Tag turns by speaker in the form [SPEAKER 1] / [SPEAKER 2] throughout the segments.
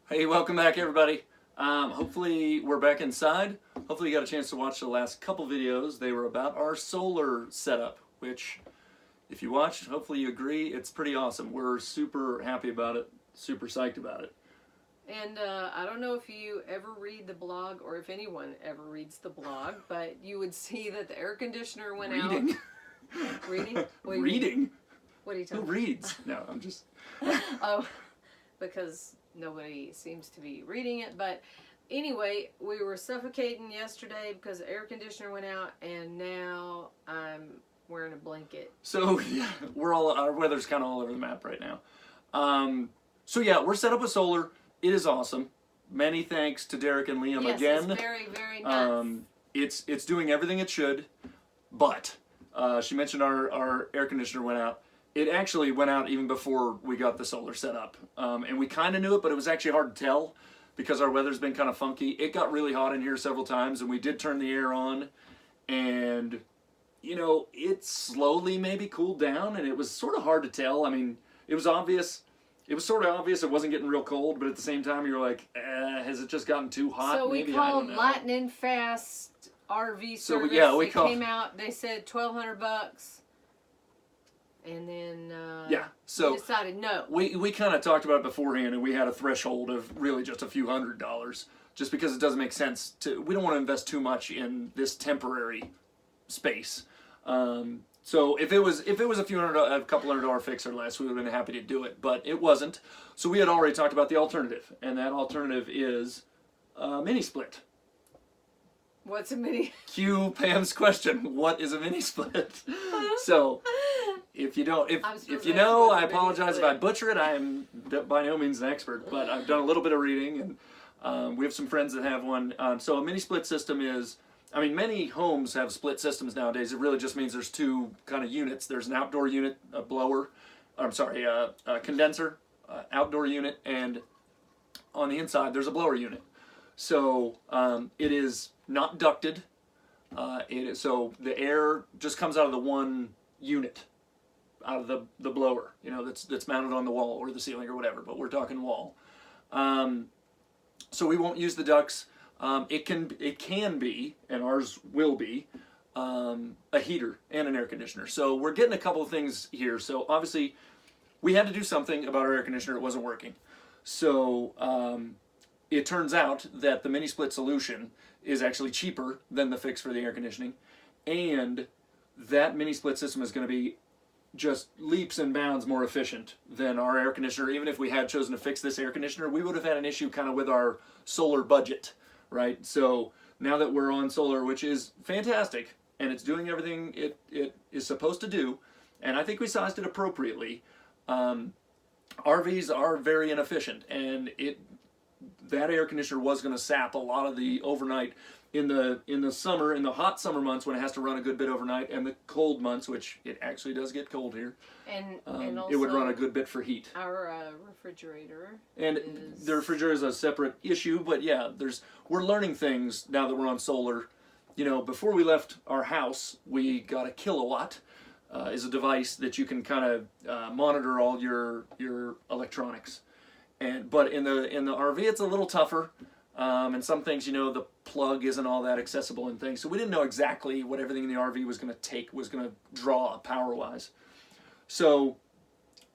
[SPEAKER 1] Hey, welcome back everybody. Hopefully we're back inside. Hopefully you got a chance to watch the last couple videos. They were about our solar setup, which if you watched, hopefully you agree, it's pretty awesome. We're super happy about it, super psyched about it.
[SPEAKER 2] And I don't know if you ever read the blog or if anyone ever reads the blog, but you would see that the air conditioner went out.
[SPEAKER 1] Reading?
[SPEAKER 2] Reading? What do you
[SPEAKER 1] Reading?
[SPEAKER 2] mean? What are you
[SPEAKER 1] Who
[SPEAKER 2] talking
[SPEAKER 1] reads? No, I'm just...
[SPEAKER 2] Oh, because nobody seems to be reading it. But anyway, we were suffocating yesterday because the air conditioner went out, and now I'm wearing a blanket.
[SPEAKER 1] So, yeah, our weather's kind of all over the map right now. So yeah, we're set up with solar. It is awesome. Many thanks to Derek and Liam again.
[SPEAKER 2] It's very, very nice.
[SPEAKER 1] It's doing everything it should, but she mentioned our air conditioner went out. It actually went out even before we got the solar set up, and we kind of knew it, but it was actually hard to tell because our weather's been kind of funky. It got really hot in here several times, and we did turn the air on, and you know, it slowly maybe cooled down, and it was sort of hard to tell. I mean, it was obvious. It was sort of obvious it wasn't getting real cold, but at the same time, you're like, has it just gotten too hot?
[SPEAKER 2] So we
[SPEAKER 1] maybe,
[SPEAKER 2] called Lightning Fast RV service.
[SPEAKER 1] So yeah, we
[SPEAKER 2] came out. They said $1,200, and then
[SPEAKER 1] so
[SPEAKER 2] we decided no.
[SPEAKER 1] We kind of talked about it beforehand, and we had a threshold of really just a few $100s, just because it doesn't make sense to. We don't want to invest too much in this temporary space. So if it was a couple $100 fix or less, we would have been happy to do it, but it wasn't. So we had already talked about the alternative, and that alternative is Minisplit.
[SPEAKER 2] What's a mini?
[SPEAKER 1] Cue Pam's question: what is a Minisplit? So if you don't, if you know, I apologize if I butcher it. I am by no means an expert, but I've done a little bit of reading, and we have some friends that have one. So a Minisplit system is. I mean, many homes have split systems nowadays. It really just means there's two kind of units. There's an outdoor unit, a blower, a condenser, outdoor unit, and on the inside there's a blower unit. So it is not ducted. So the air just comes out of the one unit, out of the blower, you know, that's mounted on the wall or the ceiling or whatever. But we're talking wall. So we won't use the ducts. It can be, and ours will be, a heater and an air conditioner. So we're getting a couple of things here. So obviously, we had to do something about our air conditioner. It wasn't working. So it turns out that the Minisplit solution is actually cheaper than the fix for the air conditioning, and that Minisplit system is going to be just leaps and bounds more efficient than our air conditioner. Even if we had chosen to fix this air conditioner, we would have had an issue kind of with our solar budget. Right, so now that we're on solar, which is fantastic, and it's doing everything it is supposed to do, and I think we sized it appropriately. RVs are very inefficient, and that air conditioner was going to sap a lot of the overnight in the summer, in the hot summer months when it has to run a good bit overnight, and the cold months, which it actually does get cold here.
[SPEAKER 2] And also
[SPEAKER 1] it would run a good bit for heat.
[SPEAKER 2] Our refrigerator.
[SPEAKER 1] And the refrigerator is a separate issue, but yeah, we're learning things now that we're on solar. You know, before we left our house, we got a kilowatt. Is a device that you can kind of monitor all your electronics. But in the RV, it's a little tougher. And some things, you know, the plug isn't all that accessible and things. So we didn't know exactly what everything in the RV was going to draw power-wise. So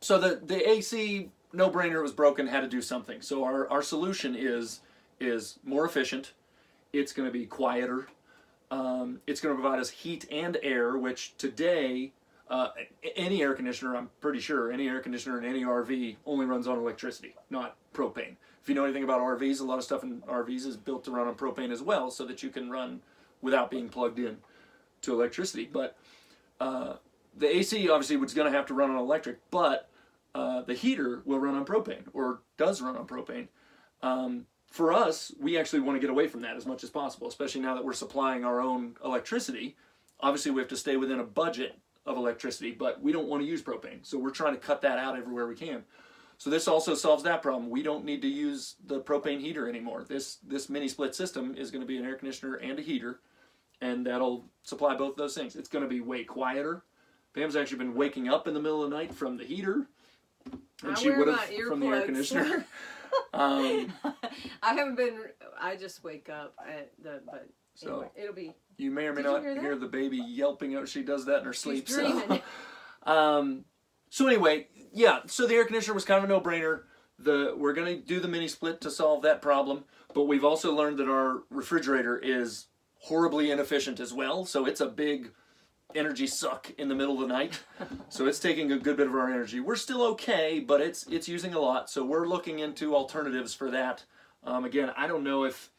[SPEAKER 1] the AC, no-brainer, was broken, had to do something. So our solution is more efficient. It's going to be quieter. It's going to provide us heat and air, which today, any air conditioner, I'm pretty sure, any air conditioner in any RV only runs on electricity, not propane. If you know anything about RVs, a lot of stuff in RVs is built to run on propane as well, so that you can run without being plugged in to electricity. But the AC obviously was going to have to run on electric, but the heater will run on propane, or does run on propane. For us, we actually want to get away from that as much as possible, especially now that we're supplying our own electricity. Obviously, we have to stay within a budget of electricity, but we don't want to use propane, so we're trying to cut that out everywhere we can. So this also solves that problem. We don't need to use the propane heater anymore. This Minisplit system is going to be an air conditioner and a heater, and that'll supply both of those things. It's going to be way quieter. Pam's actually been waking up in the middle of the night from the heater, and she would have from the air conditioner.
[SPEAKER 2] I haven't been. I just wake up at but
[SPEAKER 1] So
[SPEAKER 2] anyway, it'll be.
[SPEAKER 1] you may or may
[SPEAKER 2] Did you
[SPEAKER 1] not
[SPEAKER 2] hear
[SPEAKER 1] hear
[SPEAKER 2] that?
[SPEAKER 1] the baby yelping out. She does that in her sleep.
[SPEAKER 2] She's dreaming.
[SPEAKER 1] So anyway, yeah. So the air conditioner was kind of a no-brainer. We're gonna do the mini split to solve that problem, but we've also learned that our refrigerator is horribly inefficient as well. So it's a big energy suck in the middle of the night. So it's taking a good bit of our energy. We're still okay, but it's using a lot. So we're looking into alternatives for that. Again, I don't know if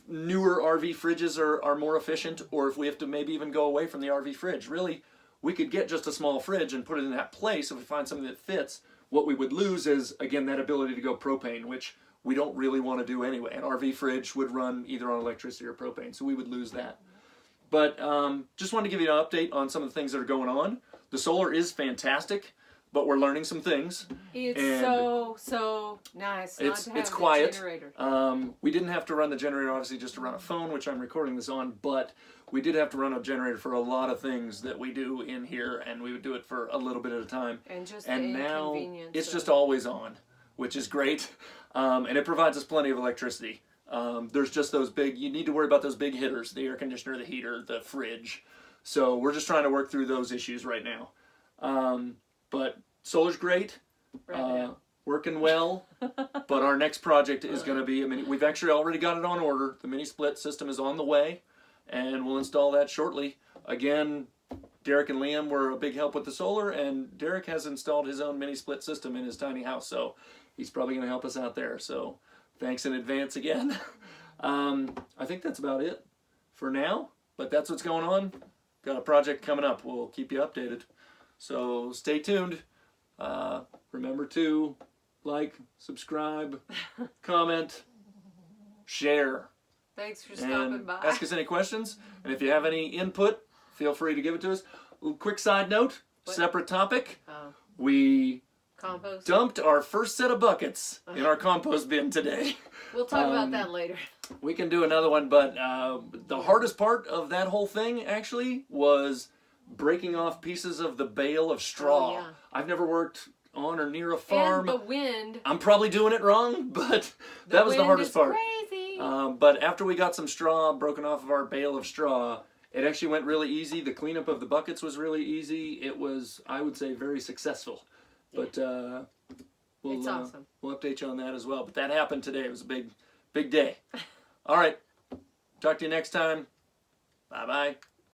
[SPEAKER 1] newer RV fridges are more efficient, or if we have to maybe even go away from the RV fridge. Really, we could get just a small fridge and put it in that place if we find something that fits. What we would lose is, again, that ability to go propane, which we don't really want to do anyway. An RV fridge would run either on electricity or propane, so we would lose that. But just wanted to give you an update on some of the things that are going on. The solar is fantastic, but we're learning some things.
[SPEAKER 2] It's so nice not to have
[SPEAKER 1] it's
[SPEAKER 2] the
[SPEAKER 1] quiet.
[SPEAKER 2] generator.
[SPEAKER 1] We didn't have to run the generator, obviously, just to run a phone, which I'm recording this on, but we did have to run a generator for a lot of things that we do in here, and we would do it for a little bit at a time.
[SPEAKER 2] And
[SPEAKER 1] now
[SPEAKER 2] inconvenience
[SPEAKER 1] it's
[SPEAKER 2] of-
[SPEAKER 1] just always on, which is great, and it provides us plenty of electricity. There's just those big, you need to worry about those big hitters, the air conditioner, the heater, the fridge. So we're just trying to work through those issues right now. But solar's great, working well, but our next project is going to be, we've actually already got it on order. The mini split system is on the way, and we'll install that shortly. Again, Derek and Liam were a big help with the solar, and Derek has installed his own mini split system in his tiny house, so he's probably going to help us out there. So thanks in advance again. I think that's about it for now, but that's what's going on. Got a project coming up. We'll keep you updated. So stay tuned. Remember to like, subscribe, comment, share.
[SPEAKER 2] Thanks for stopping by.
[SPEAKER 1] Ask us any questions. And if you have any input, feel free to give it to us. A quick side note, separate topic. We
[SPEAKER 2] compost.
[SPEAKER 1] Dumped our first set of buckets in our compost bin today.
[SPEAKER 2] We'll talk about that later.
[SPEAKER 1] We can do another one, but the hardest part of that whole thing actually was breaking off pieces of the bale of straw.
[SPEAKER 2] Oh, yeah.
[SPEAKER 1] I've never worked on or near a farm.
[SPEAKER 2] And the wind.
[SPEAKER 1] I'm probably doing it wrong, but that was the hardest part.
[SPEAKER 2] Crazy.
[SPEAKER 1] But after we got some straw broken off of our bale of straw, it actually went really easy. The cleanup of the buckets was really easy. It was, I would say, very successful. But
[SPEAKER 2] it's awesome.
[SPEAKER 1] We'll update you on that as well. But that happened today. It was a big day. All right. Talk to you next time. Bye-bye.